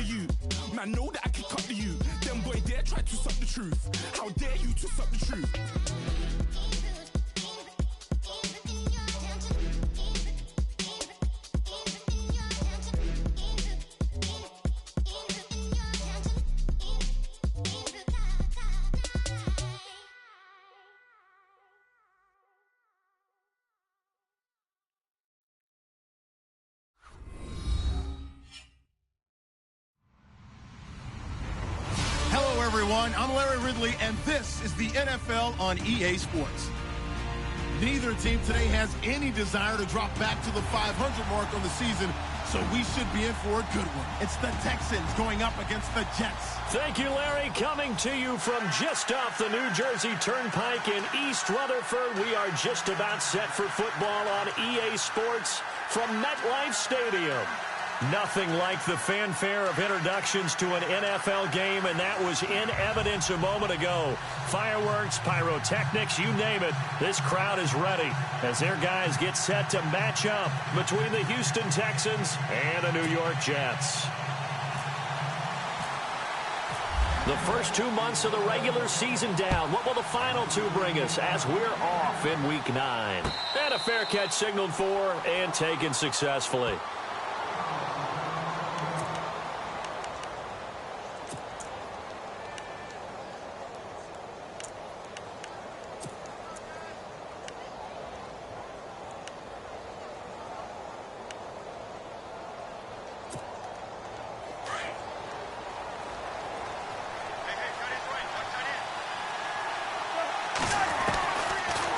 you. Man, know that I can cut the you. Them boy dare try to suck the truth. How dare you to suck the truth? Everyone, I'm Larry Ridley, and this is the NFL on EA Sports. Neither team today has any desire to drop back to the 500 mark on the season, so we should be in for a good one. It's the Texans going up against the Jets. Thank you, Larry. Coming to you from just off the New Jersey Turnpike in East Rutherford, we are just about set for football on EA Sports from MetLife Stadium. Nothing like the fanfare of introductions to an NFL game, and that was in evidence a moment ago. Fireworks, pyrotechnics, you name it. This crowd is ready as their guys get set to match up between the Houston Texans and the New York Jets. The first 2 months of the regular season down. What will the final two bring us as we're off in Week 9? And a fair catch signaled for and taken successfully.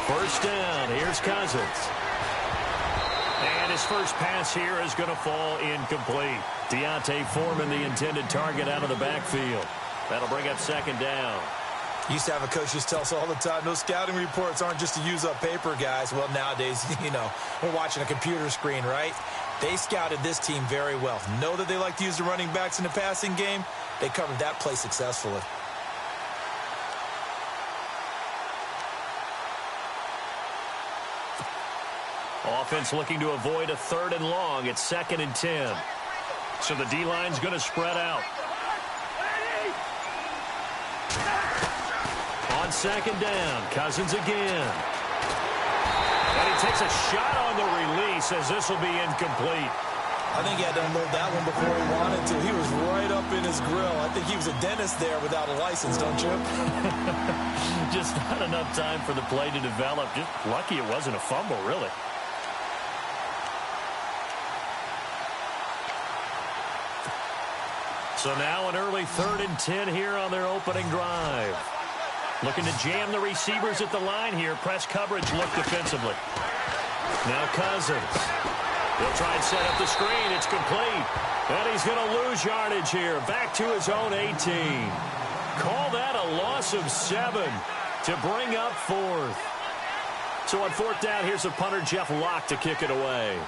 First down, here's Cousins. And his first pass here is going to fall incomplete. Deontay Foreman, the intended target, out of the backfield. That'll bring up second down. Used to have a coach just tell us all the time, those scouting reports aren't just to use up paper, guys. Well, nowadays, we're watching a computer screen, right? They scouted this team very well. Know that they like to use the running backs in the passing game. They covered that play successfully. Offense looking to avoid a 3rd and long. It's 2nd and 10. So the D-line's going to spread out. On 2nd down, Cousins again. And he takes a shot on the release as this will be incomplete. I think he had to unload that one before he wanted to. He was right up in his grill. I think he was a dentist there without a license, don't you? Just not enough time for the play to develop. Just lucky it wasn't a fumble, really. So now an early 3rd and 10 here on their opening drive. Looking to jam the receivers at the line here. Press coverage look defensively. Now Cousins. He'll try and set up the screen. It's complete. And he's going to lose yardage here. Back to his own 18. Call that a loss of 7 to bring up 4th. So on 4th down, here's the punter, Jeff Locke, to kick it away.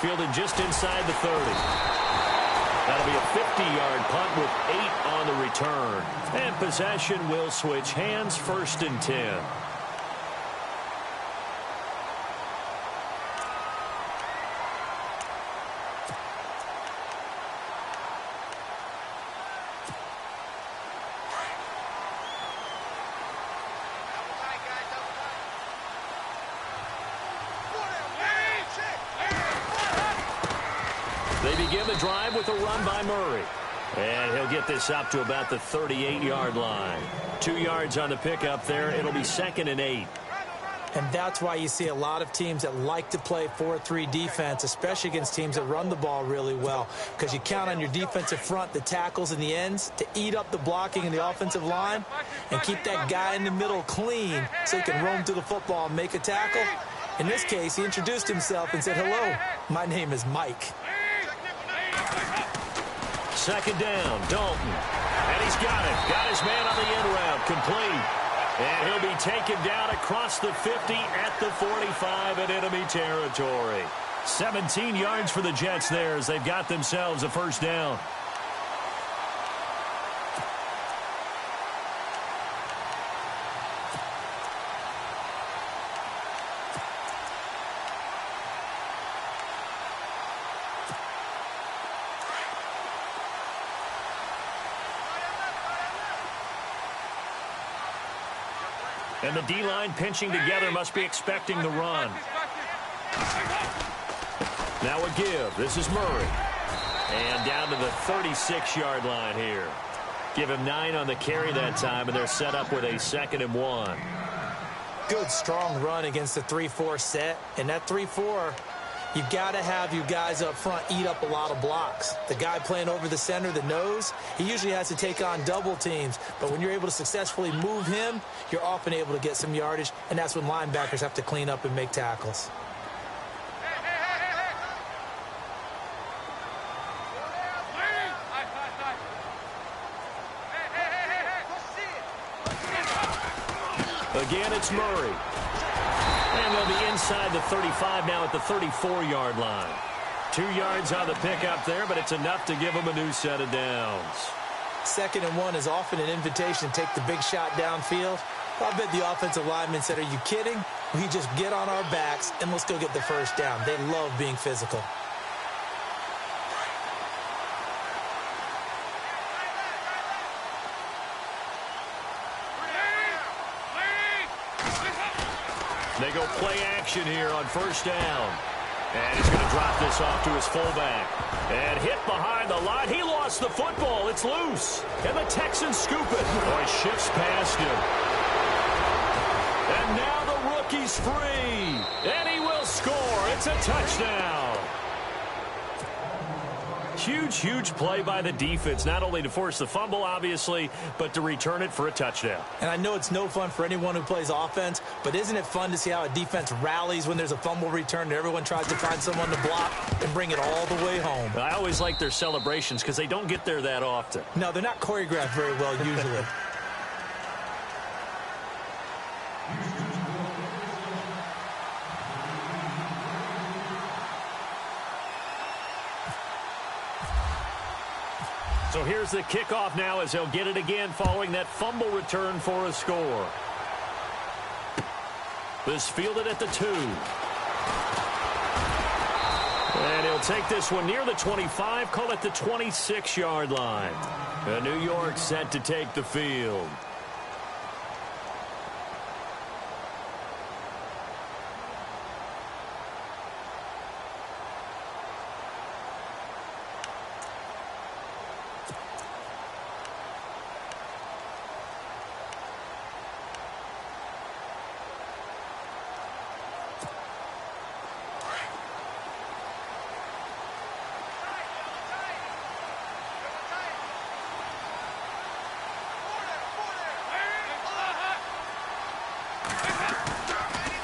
Fielded just inside the 30. That'll be a 50-yard punt with 8 on the return. And possession will switch hands, 1st and 10. They begin the drive with a run by Murray. And he'll get this up to about the 38-yard line. 2 yards on the pickup there. It'll be 2nd and 8. And that's why you see a lot of teams that like to play 4-3 defense, especially against teams that run the ball really well, because you count on your defensive front, the tackles and the ends, to eat up the blocking in the offensive line and keep that guy in the middle clean so he can roam through the football and make a tackle. In this case, he introduced himself and said, "Hello, my name is Mike." 2nd down, Dalton. And he's got it. Got his man on the end route, complete. And he'll be taken down across the 50 at the 45 in enemy territory. 17 yards for the Jets there as they've got themselves a 1st down. And the D-line pinching together must be expecting the run. Now a give. This is Murray. And down to the 36-yard line here. Give him 9 on the carry that time, and they're set up with a 2nd and 1. Good, strong run against the 3-4 set. And that 3-4, you've got to have your guys up front eat up a lot of blocks. The guy playing over the center, the nose, he usually has to take on double teams. But when you're able to successfully move him, you're often able to get some yardage, and that's when linebackers have to clean up and make tackles. Again, it's Murray. And they'll be inside the 35 now at the 34-yard line. 2 yards on the pickup there, but it's enough to give them a new set of downs. 2nd and 1 is often an invitation to take the big shot downfield. I bet the offensive linemen said, are you kidding? We just get on our backs and let's go get the first down. They love being physical. They go play action here on 1st down. And he's going to drop this off to his fullback. And hit behind the line. He lost the football. It's loose. And the Texans scoop it. Oh, he shifts past him. And now the rookie's free. And he will score. It's a touchdown. Huge, huge play by the defense, not only to force the fumble, obviously, but to return it for a touchdown. And I know it's no fun for anyone who plays offense, but isn't it fun to see how a defense rallies when there's a fumble return and everyone tries to find someone to block and bring it all the way home? I always like their celebrations because they don't get there that often. No, they're not choreographed very well usually. So here's the kickoff now as they'll get it again following that fumble return for a score. This fielded at the 2. And he'll take this one near the 25, call it the 26-yard line. And New York set to take the field.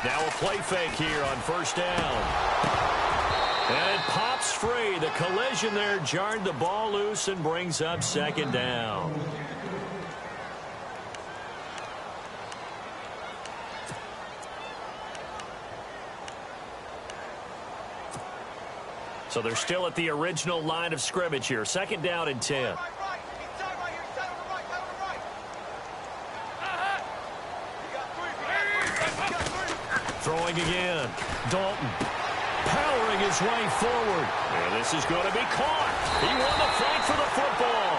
Now a play fake here on 1st down. And it pops free. The collision there jarred the ball loose and brings up 2nd down. So they're still at the original line of scrimmage here. 2nd down and 10. Throwing again. Dalton powering his way forward. And this is going to be caught. He won the fight for the football.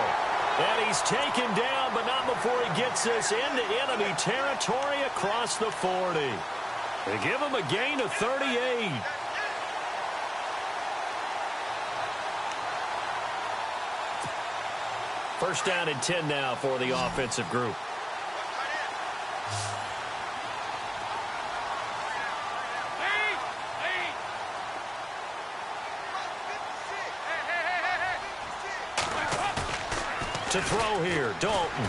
And he's taken down, but not before he gets this into enemy territory across the 40. They give him a gain of 38. First down and 10 now for the offensive group. To throw here, Dalton.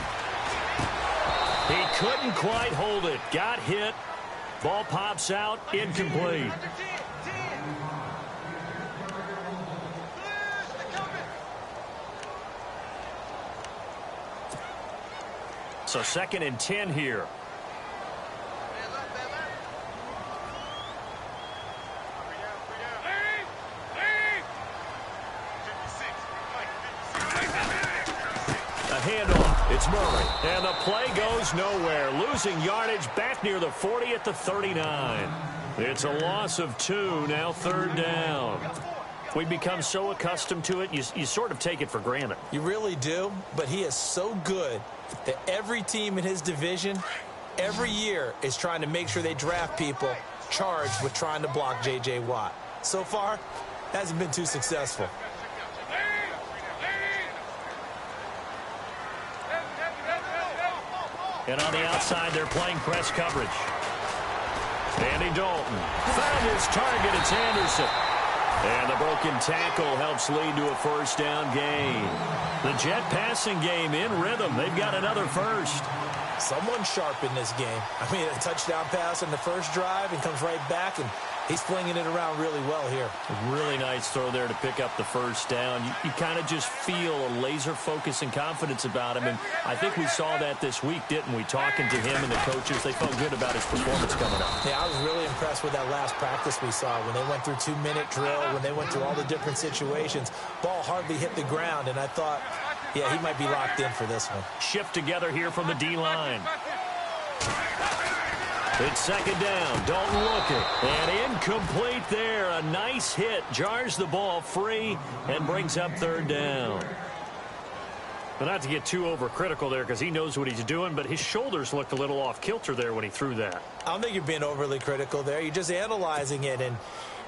He couldn't quite hold it. Got hit. Ball pops out, incomplete. So 2nd and 10 here. Handoff. It's Murray. And the play goes nowhere. Losing yardage back near the 40 at the 39. It's a loss of 2. Now 3rd down. We become so accustomed to it, you sort of take it for granted. You really do, but he is so good that every team in his division every year is trying to make sure they draft people charged with trying to block J.J. Watt. So far, hasn't been too successful. And on the outside, they're playing press coverage. Andy Dalton found his target. It's Anderson. And the broken tackle helps lead to a first down gain. The Jet passing game in rhythm. They've got another first. Someone sharp in this game. I mean, a touchdown pass on the first drive and comes right back, and he's flinging it around really well here. A really nice throw there to pick up the first down. You kind of just feel a laser focus and confidence about him, and I think we saw that this week, didn't we? Talking to him and the coaches, they felt good about his performance coming up. Yeah, I was really impressed with that last practice we saw when they went through 2-minute drill, when they went through all the different situations. Ball hardly hit the ground, and I thought, yeah, he might be locked in for this one. Shift together here from the D-line. It's second down. Dalton looking. And incomplete there. A nice hit. Jars the ball free and brings up third down. But not to get too overcritical there because he knows what he's doing, but his shoulders looked a little off kilter there when he threw that. I don't think you're being overly critical there. You're just analyzing it, and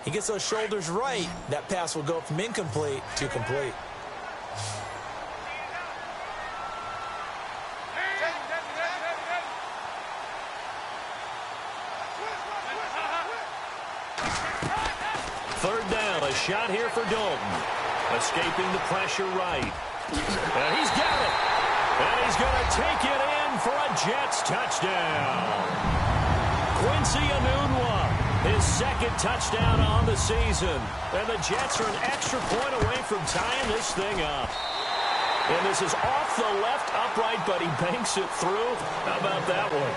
he gets those shoulders right. That pass will go from incomplete to complete. Third down, a shot here for Dalton. Escaping the pressure right. And he's got it. And he's going to take it in for a Jets touchdown. Quincy Enunwa, his second touchdown on the season. And the Jets are an extra point away from tying this thing up. And this is off the left upright, but he banks it through. How about that one?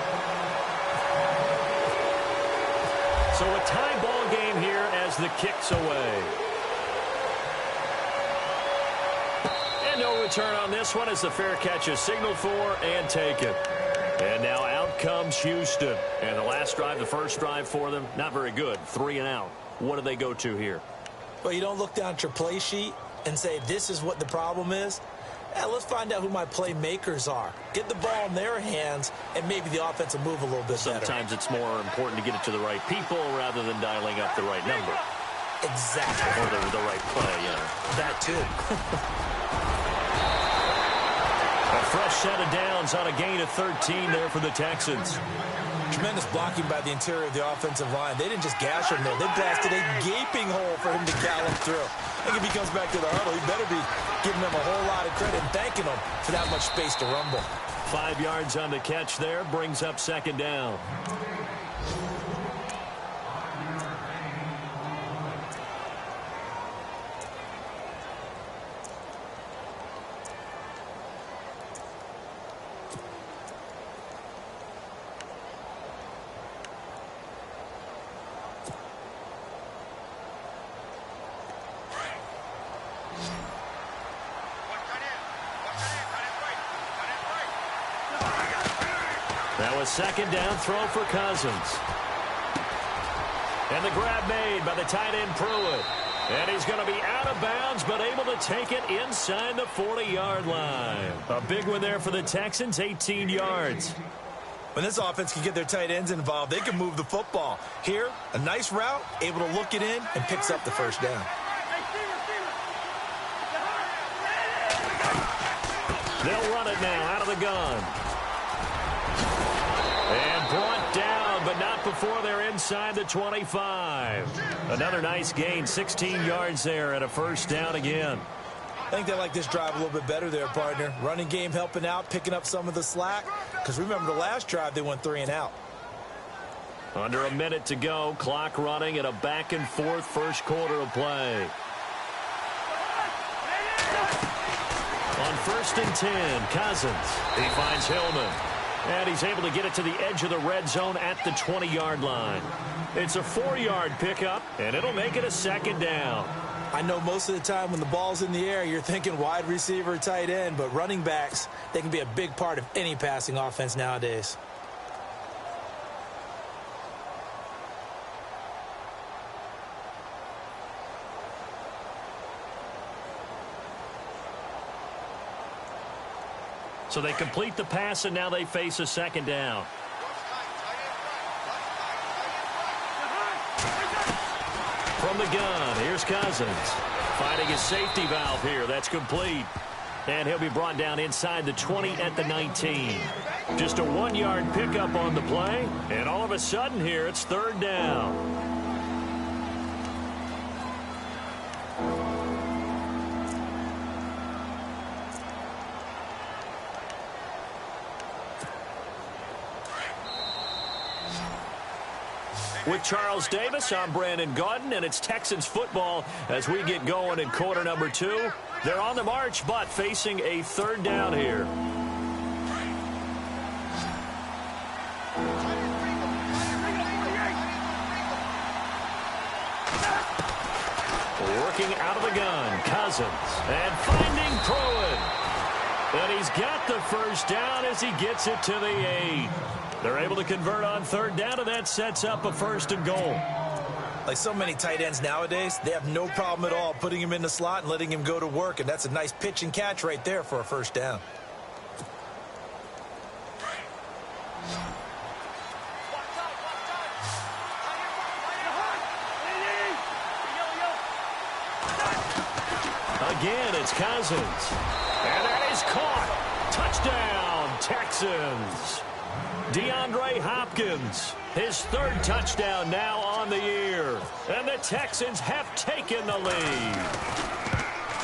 So a tie ball game here as the kick's away. And no return on this one as the fair catch is signaled for and taken. And now out comes Houston. And the last drive, the first drive for them, not very good. 3 and out. What do they go to here? Well, you don't look down at your play sheet and say, this is what the problem is. Let's find out who my playmakers are. Get the ball in their hands, and maybe the offense will move a little bit better. Sometimes it's more important to get it to the right people rather than dialing up the right number. Exactly. Or the right play, yeah. That too. A fresh set of downs on a gain of 13 there for the Texans. Tremendous blocking by the interior of the offensive line. They didn't just gash him there. They blasted a gaping hole for him to gallop through. I think if he comes back to the huddle, he better be giving them a whole lot of credit and thanking them for that much space to rumble. 5 yards on the catch there, brings up second down. Now a second down throw for Cousins. And the grab made by the tight end Pruitt. And he's going to be out of bounds, but able to take it inside the 40-yard line. A big one there for the Texans, 18 yards. When this offense can get their tight ends involved, they can move the football. Here, a nice route, able to look it in, and picks up the first down. They'll run it now out of the gun. And brought down, but not before they're inside the 25. Another nice gain, 16 yards there, and a first down again. I think they like this drive a little bit better there, partner. Running game helping out, picking up some of the slack. Because remember the last drive, they went 3 and out. Under a minute to go, clock running at a back-and-forth first quarter of play. On 1st and 10, Cousins. He finds Hillman. And he's able to get it to the edge of the red zone at the 20-yard line. It's a 4-yard pickup, and it'll make it a second down. I know most of the time when the ball's in the air, you're thinking wide receiver, tight end, but running backs, they can be a big part of any passing offense nowadays. So they complete the pass, and now they face a second down. from the gun. Here's Cousins. Finding his safety valve here. That's complete. And he'll be brought down inside the 20 at the 19. Just a 1-yard pickup on the play. And all of a sudden here, it's third down. With Charles Davis, I'm Brandon Gaudin, and it's Texans football as we get going in quarter number 2. They're on the march, but facing a third down here. Working out of the gun, Cousins, and finding Pruitt. And he's got the first down as he gets it to the 8. They're able to convert on third down, and that sets up a 1st and goal. Like so many tight ends nowadays, they have no problem at all putting him in the slot and letting him go to work, and that's a nice pitch and catch right there for a first down. Again, it's Cousins. And that is caught. Touchdown, Texans. DeAndre Hopkins, his 3rd touchdown now on the year. And the Texans have taken the lead.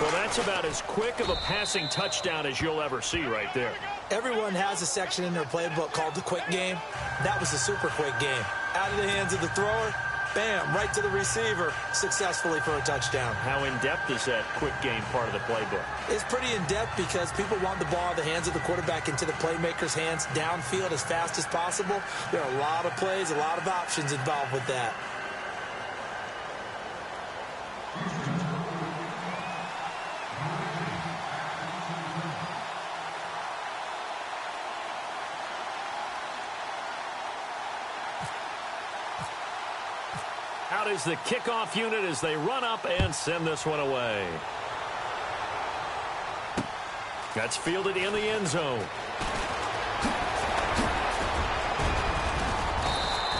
Well, that's about as quick of a passing touchdown as you'll ever see right there. Everyone has a section in their playbook called the quick game. That was a super quick game. Out of the hands of the thrower, bam, right to the receiver, successfully for a touchdown. How in-depth is that quick game part of the playbook? It's pretty in-depth because people want the ball in the hands of the quarterback into the playmaker's hands downfield as fast as possible. There are a lot of plays, a lot of options involved with that. Out is the kickoff unit as they run up and send this one away. That's fielded in the end zone.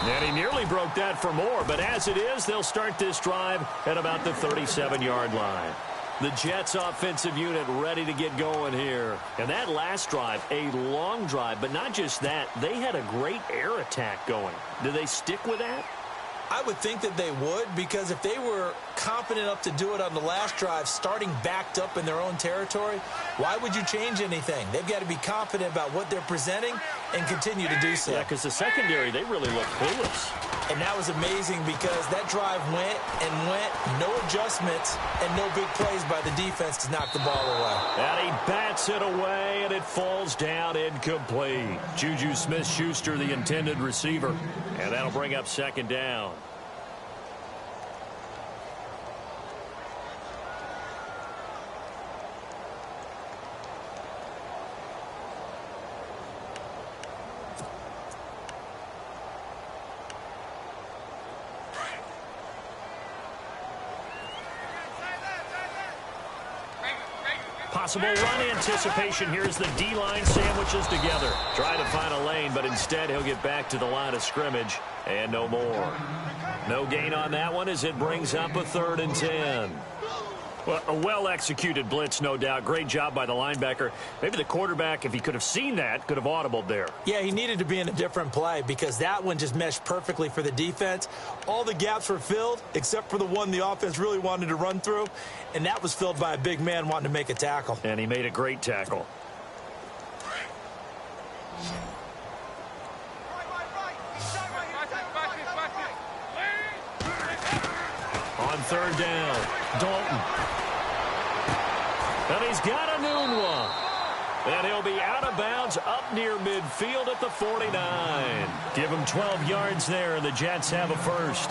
And he nearly broke that for more, but as it is, they'll start this drive at about the 37-yard line. The Jets offensive unit ready to get going here. And that last drive, a long drive, but not just that, they had a great air attack going. Do they stick with that? I would think that they would, because if they were confident enough to do it on the last drive, starting backed up in their own territory, why would you change anything? They've got to be confident about what they're presenting and continue to do so. Yeah, because the secondary, they really look clueless. And that was amazing because that drive went and went, no adjustments and no big plays by the defense to knock the ball away. And he bats it away, and it falls down incomplete. Juju Smith-Schuster, the intended receiver, and that'll bring up 2nd down. Possible run anticipation. Here's the D-line sandwiches together. Try to find a lane, but instead he'll get back to the line of scrimmage and no more. No gain on that one as it brings up a 3rd and 10. Well, a well-executed blitz, no doubt. Great job by the linebacker. Maybe the quarterback, if he could have seen that, could have audibled there. Yeah, he needed to be in a different play because that one just meshed perfectly for the defense. All the gaps were filled except for the one the offense really wanted to run through, and that was filled by a big man wanting to make a tackle. And he made a great tackle. On 3rd down, Dalton. And he's got a noon one. And he'll be out of bounds up near midfield at the 49. Give him 12 yards there, and the Jets have a 1st.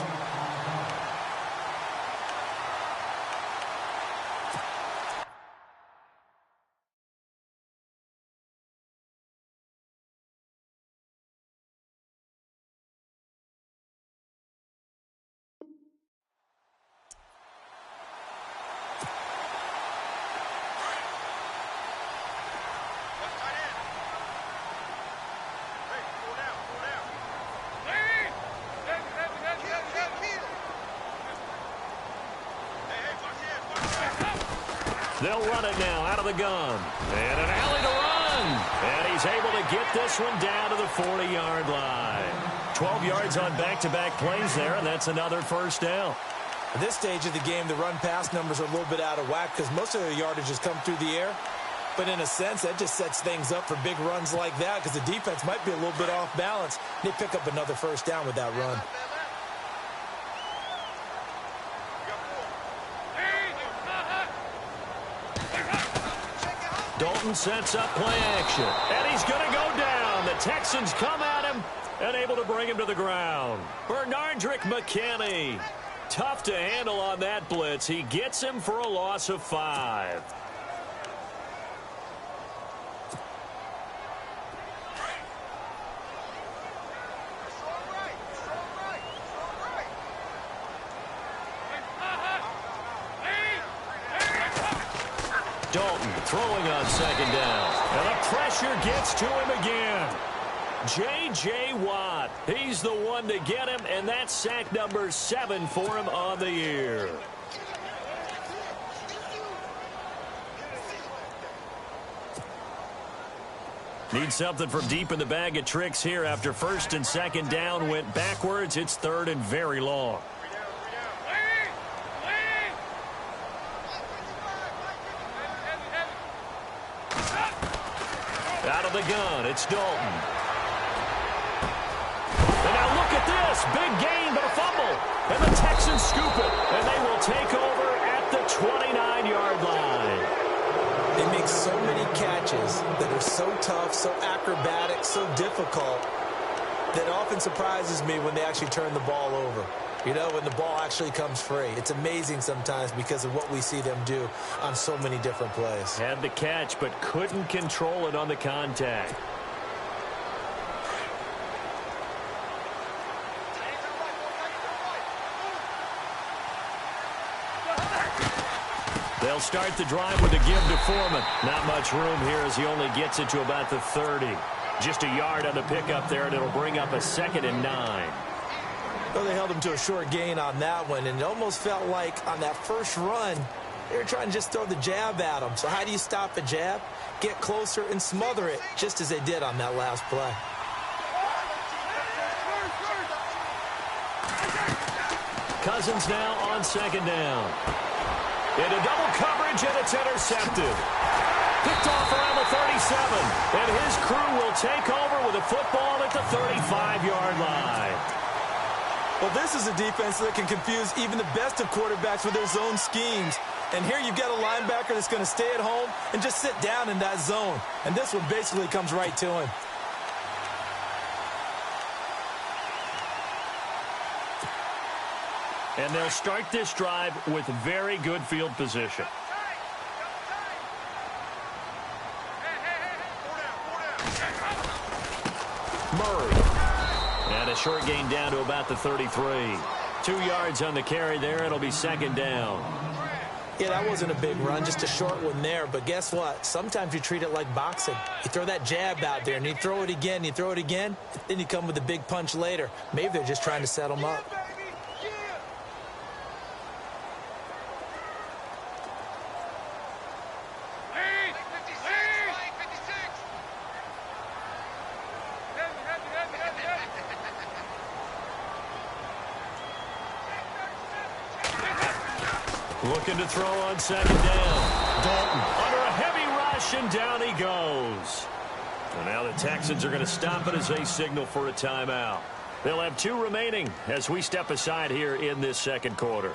They'll run it now out of the gun. And an alley to run. And he's able to get this one down to the 40-yard line. 12 yards on back-to-back plays there, and that's another first down. At this stage of the game, the run-pass numbers are a little bit out of whack because most of their yardage has come through the air. But in a sense, that just sets things up for big runs like that because the defense might be a little bit off balance. They pick up another first down with that run. Dalton sets up play action, and he's going to go down. The Texans come at him and able to bring him to the ground. Bernardrick McKinney, tough to handle on that blitz. He gets him for a loss of 5. Dalton throwing on second down. And the pressure gets to him again. J.J. Watt, he's the one to get him, and that's sack number 7 for him on the year. Need something from deep in the bag of tricks here after first and second down went backwards. It's third and very long. Out of the gun, it's Dalton. And now look at this. Big gain, but a fumble. And the Texans scoop it. And they will take over at the 29-yard line. They make so many catches that are so tough, so acrobatic, so difficult, that often surprises me when they actually turn the ball over. You know, when the ball actually comes free. It's amazing sometimes because of what we see them do on so many different plays. Had the catch, but couldn't control it on the contact. They'll start the drive with a give to Foreman. Not much room here as he only gets it to about the 30. Just a yard on the pickup there, and it'll bring up a 2nd and 9. Well, they held him to a short gain on that one, and it almost felt like on that first run, they were trying to just throw the jab at him. So how do you stop a jab? Get closer and smother it, just as they did on that last play. Cousins now on second down. Into double coverage, and it's intercepted. Picked off around the 37, and his crew will take over with a football at the 35-yard line. Well, this is a defense that can confuse even the best of quarterbacks with their zone schemes. And here you've got a linebacker that's going to stay at home and just sit down in that zone. And this one basically comes right to him. And they'll start this drive with very good field position. Murray. And a short gain down to about the 33. 2 yards on the carry there. It'll be second down. Yeah, that wasn't a big run, just a short one there. But guess what? Sometimes you treat it like boxing. You throw that jab out there, and you throw it again, you throw it again, then you come with a big punch later. Maybe they're just trying to set them up. Looking to throw on second down. Dalton under a heavy rush, and down he goes. And now the Texans are going to stop it as they signal for a timeout. They'll have 2 remaining as we step aside here in this second quarter.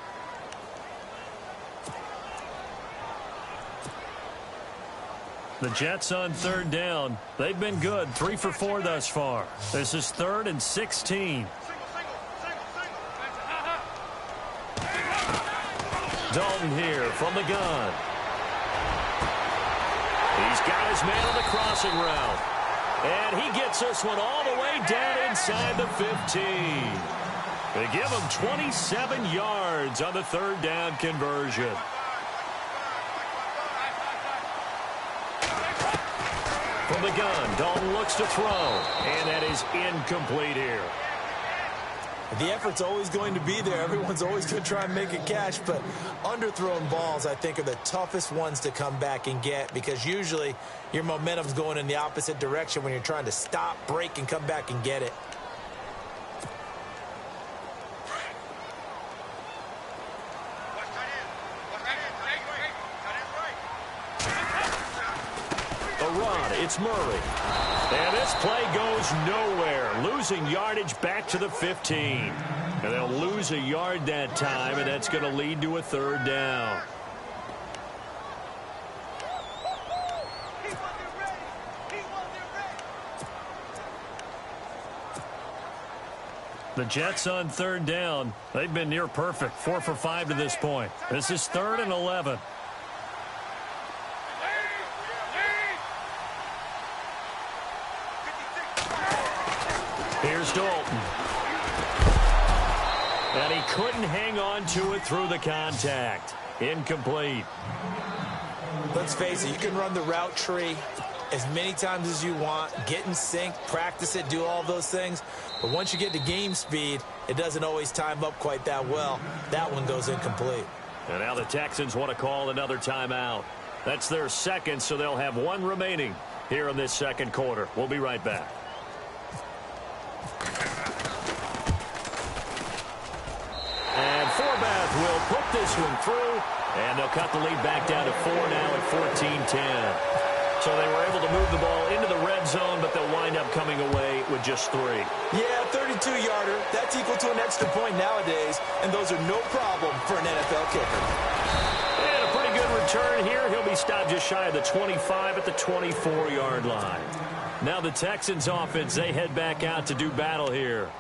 The Jets on third down. They've been good, 3 for 4 thus far. This is 3rd and 16. Dalton here from the gun. He's got his man on the crossing route. And he gets this one all the way down inside the 15. They give him 27 yards on the third down conversion. From the gun, Dalton looks to throw. And that is incomplete here. The effort's always going to be there. Everyone's always going to try and make a catch, but underthrown balls, I think, are the toughest ones to come back and get because usually your momentum's going in the opposite direction when you're trying to stop, break, and come back and get it. It's Murray. And this play goes nowhere. Losing yardage back to the 15. And they'll lose a yard that time, and that's going to lead to a third down. The Jets on third down. They've been near perfect. 4 for 5 to this point. This is 3rd and 11. Here's Dalton. And he couldn't hang on to it through the contact. Incomplete. Let's face it, you can run the route tree as many times as you want, get in sync, practice it, do all those things. But once you get to game speed, it doesn't always time up quite that well. That one goes incomplete. And now the Texans want to call another timeout. That's their second, so they'll have one remaining here in this second quarter. We'll be right back. And Forbath will put this one through, and they'll cut the lead back down to 4 now at 14-10. So they were able to move the ball into the red zone, but they'll wind up coming away with just 3. Yeah, 32-yarder. That's equal to an extra point nowadays, and those are no problem for an NFL kicker. And a pretty good return here. He'll be stopped just shy of the 25 at the 24-yard line. Now the Texans offense, they head back out to do battle here.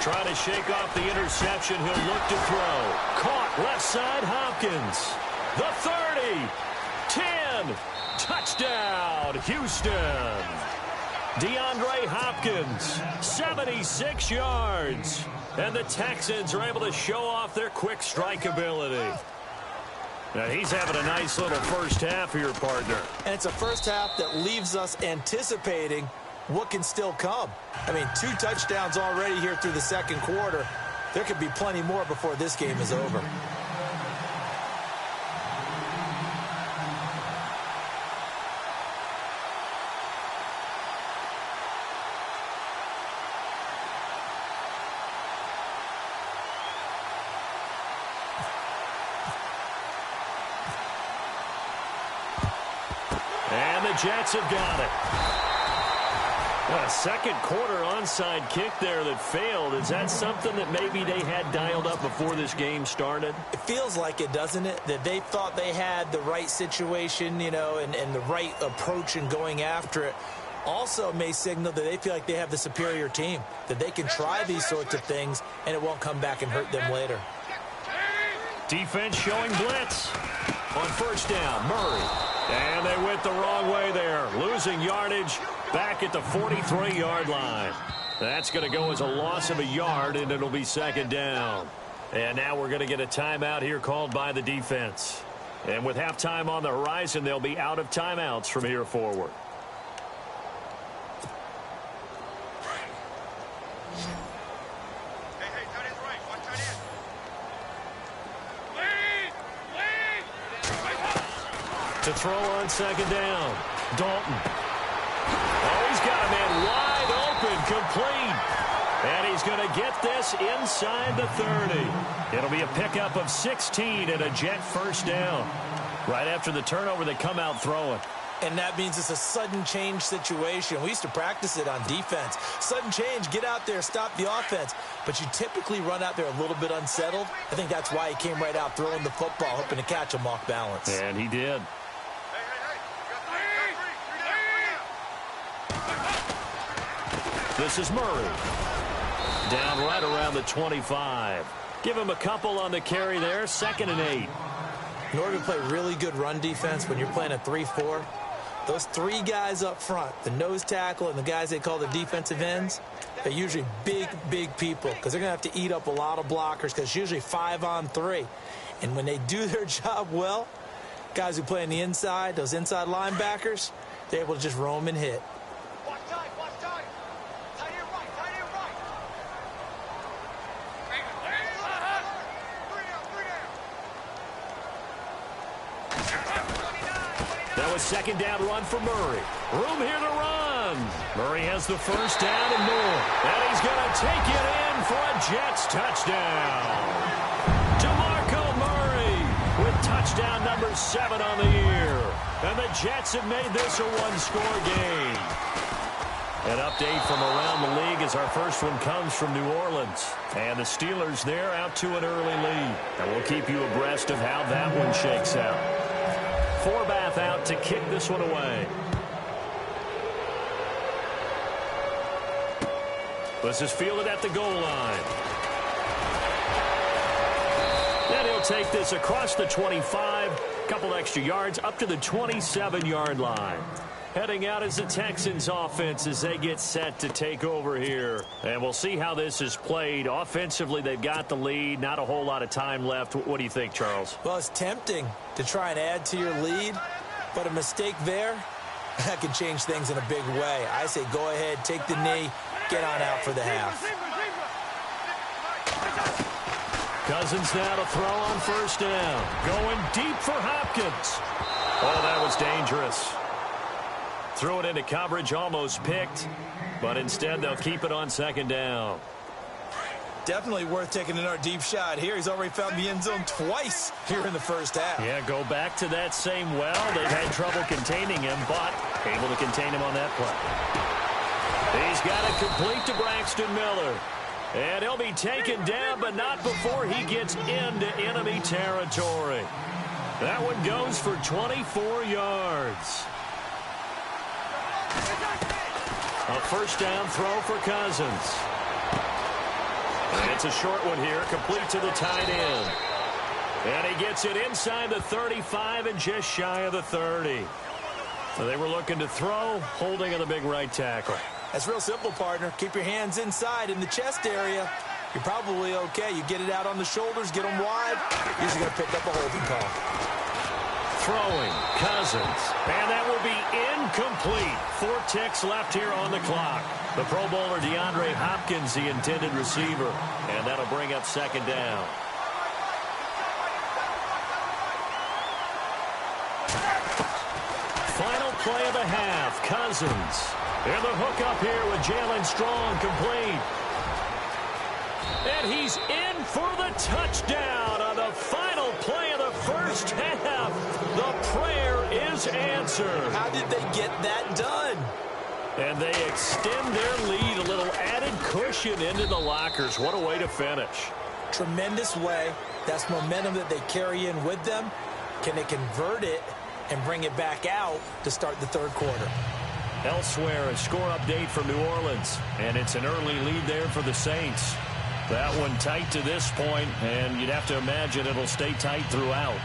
Trying to shake off the interception. He'll look to throw. Caught left side, Hopkins. The 30. 10. Touchdown, Houston. DeAndre Hopkins, 76 yards. And the Texans are able to show off their quick strike ability. Now he's having a nice little first half here, partner. And it's a first half that leaves us anticipating what can still come. I mean, 2 touchdowns already here through the second quarter. There could be plenty more before this game is over. And the Jets have got it. A second quarter onside kick there that failed. Is that something that maybe they had dialed up before this game started? It feels like it, doesn't it? That they thought they had the right situation, you know, and the right approach in going after it. Also may signal that they feel like they have the superior team, that they can try these sorts of things and it won't come back and hurt them later. Defense showing blitz. On first down, Murray. And they went the wrong way there. Losing yardage back at the 43-yard line. That's going to go as a loss of a yard, and it'll be second down. And now we're going to get a timeout here called by the defense. And with halftime on the horizon, they'll be out of timeouts from here forward. To throw on second down, Dalton. Oh, he's got a man wide open, complete. And he's going to get this inside the 30. It'll be a pickup of 16 and a Jet first down. Right after the turnover, they come out throwing. And that means it's a sudden change situation. We used to practice it on defense. Sudden change, get out there, stop the offense. But you typically run out there a little bit unsettled. I think that's why he came right out throwing the football, hoping to catch him off balance. And he did. This is Murray. Down right around the 25. Give him a couple on the carry there. 2nd and 8. In order to play really good run defense when you're playing a 3-4, those three guys up front, the nose tackle and the guys they call the defensive ends, they're usually big, big people because they're going to have to eat up a lot of blockers because it's usually 5-on-3. And when they do their job well, guys who play on the inside, those inside linebackers, they're able to just roam and hit. That was second down run for Murray. Room here to run. Murray has the first down and more. And he's going to take it in for a Jets touchdown. DeMarco Murray with touchdown number 7 on the year. And the Jets have made this a one-score game. An update from around the league as our first one comes from New Orleans. And the Steelers there out to an early lead. And we'll keep you abreast of how that one shakes out. Forbath out to kick this one away. This is fielded at the goal line. And he'll take this across the 25, couple extra yards up to the 27-yard line. Heading out is the Texans offense as they get set to take over here. And we'll see how this is played. Offensively, they've got the lead. Not a whole lot of time left. What do you think, Charles? Well, it's tempting to try and add to your lead, but a mistake there, that can change things in a big way. I say go ahead, take the knee, get on out for the half. Cousins now to throw on first down. Going deep for Hopkins. Oh, that was dangerous. Threw it into coverage, almost picked, but instead they'll keep it on second down. Definitely worth taking another deep shot here. He's already found the end zone twice here in the first half. Yeah, go back to that same well. They've had trouble containing him, but able to contain him on that play. He's got it complete to Braxton Miller. And he'll be taken down, but not before he gets into enemy territory. That one goes for 24 yards. A first down throw for Cousins. And it's a short one here, complete to the tight end. And he gets it inside the 35 and just shy of the 30. So they were looking to throw, holding on the big right tackle. That's real simple, partner. Keep your hands inside in the chest area. You're probably okay. You get it out on the shoulders, get them wide. Usually going to pick up a holding call. Throwing, Cousins, and that will be incomplete. 4 ticks left here on the clock. The Pro Bowler DeAndre Hopkins, the intended receiver, and that'll bring up second down. Final play of the half, Cousins. And the hook up here with Jalen Strong complete. And he's in for the touchdown on the final play of the first half. The prayer is answered. How did they get that done? And they extend their lead, a little added cushion into the lockers. What a way to finish. Tremendous way. That's momentum that they carry in with them. Can they convert it and bring it back out to start the third quarter? Elsewhere, a score update from New Orleans. And it's an early lead there for the Saints. That one tight to this point, and you'd have to imagine it'll stay tight throughout.